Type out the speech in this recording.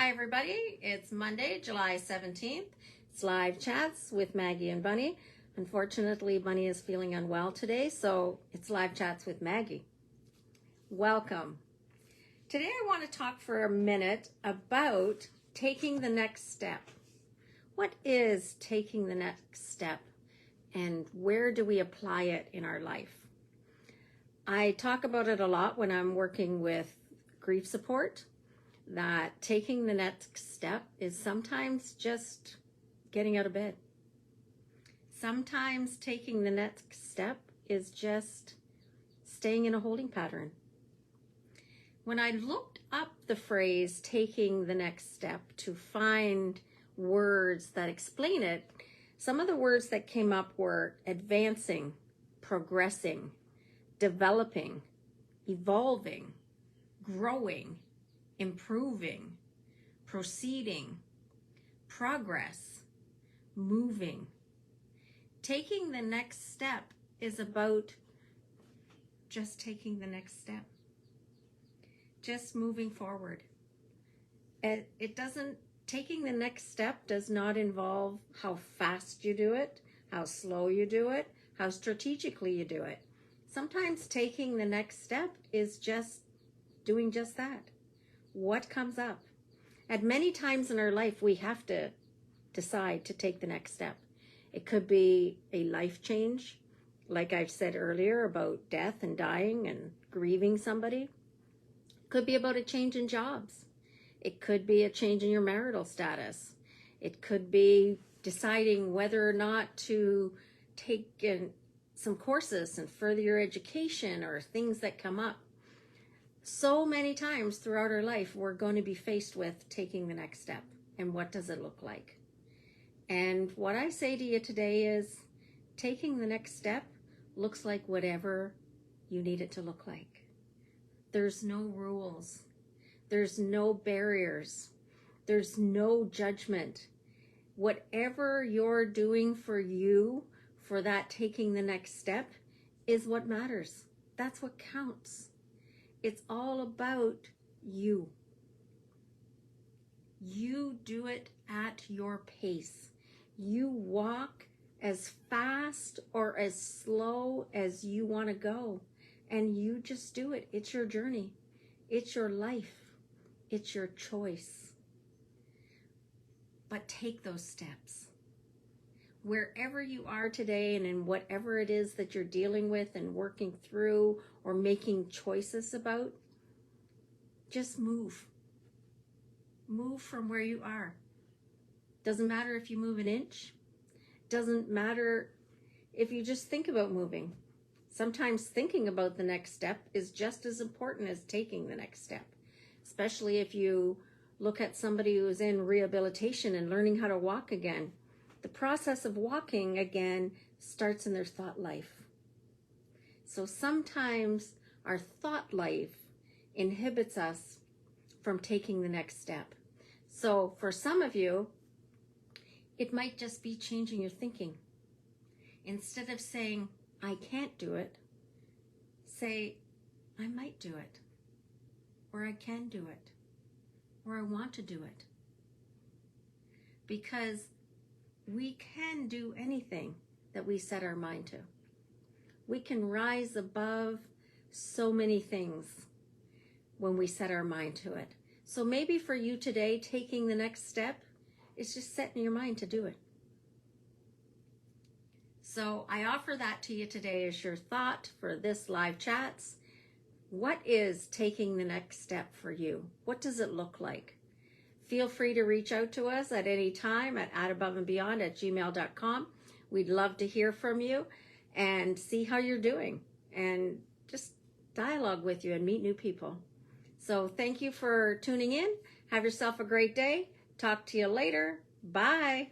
Hi everybody, it's Monday, July 17th. It's live chats with Maggie and Bunny. Unfortunately, Bunny is feeling unwell today, so it's live chats with Maggie. Welcome. Today I want to talk for a minute about taking the next step. What is taking the next step and where do we apply it in our life? I talk about it a lot when I'm working with grief support, that taking the next step is sometimes just getting out of bed. Sometimes taking the next step is just staying in a holding pattern. When I looked up the phrase taking the next step to find words that explain it, some of the words that came up were advancing, progressing, developing, evolving, growing, improving, proceeding, progress, moving. Taking the next step is about just taking the next step, just moving forward. Taking the next step does not involve how fast you do it, how slow you do it, how strategically you do it. Sometimes taking the next step is just doing just that. What comes up? At many times in our life, we have to decide to take the next step. It could be a life change, like I've said earlier about death and dying and grieving somebody. It could be about a change in jobs. It could be a change in your marital status. It could be deciding whether or not to take some courses and further your education or things that come up. So many times throughout our life, we're going to be faced with taking the next step. And what does it look like? And what I say to you today is taking the next step looks like whatever you need it to look like. There's no rules. There's no barriers. There's no judgment. Whatever you're doing for you, for that taking the next step, is what matters. That's what counts. It's all about you. You do it at your pace. You walk as fast or as slow as you want to go. And you just do it. It's your journey. It's your life. It's your choice. But take those steps. Wherever you are today and in whatever it is that you're dealing with and working through or making choices about, just move. Move from where you are. Doesn't matter if you move an inch. Doesn't matter if you just think about moving. Sometimes thinking about the next step is just as important as taking the next step, especially if you look at somebody who is in rehabilitation and learning how to walk again. The process of walking again starts in their thought life. So sometimes our thought life inhibits us from taking the next step. So for some of you, it might just be changing your thinking. Instead of saying, I can't do it, say, I might do it, or I can do it, or I want to do it. Because we can do anything that we set our mind to. We can rise above so many things when we set our mind to it. So maybe for you today, taking the next step is just setting your mind to do it. So I offer that to you today as your thought for this live chats. What is taking the next step for you? What does it look like? Feel free to reach out to us at any time at ataboveandbeyond@gmail.com. We'd love to hear from you and see how you're doing and just dialogue with you and meet new people. So thank you for tuning in. Have yourself a great day. Talk to you later. Bye.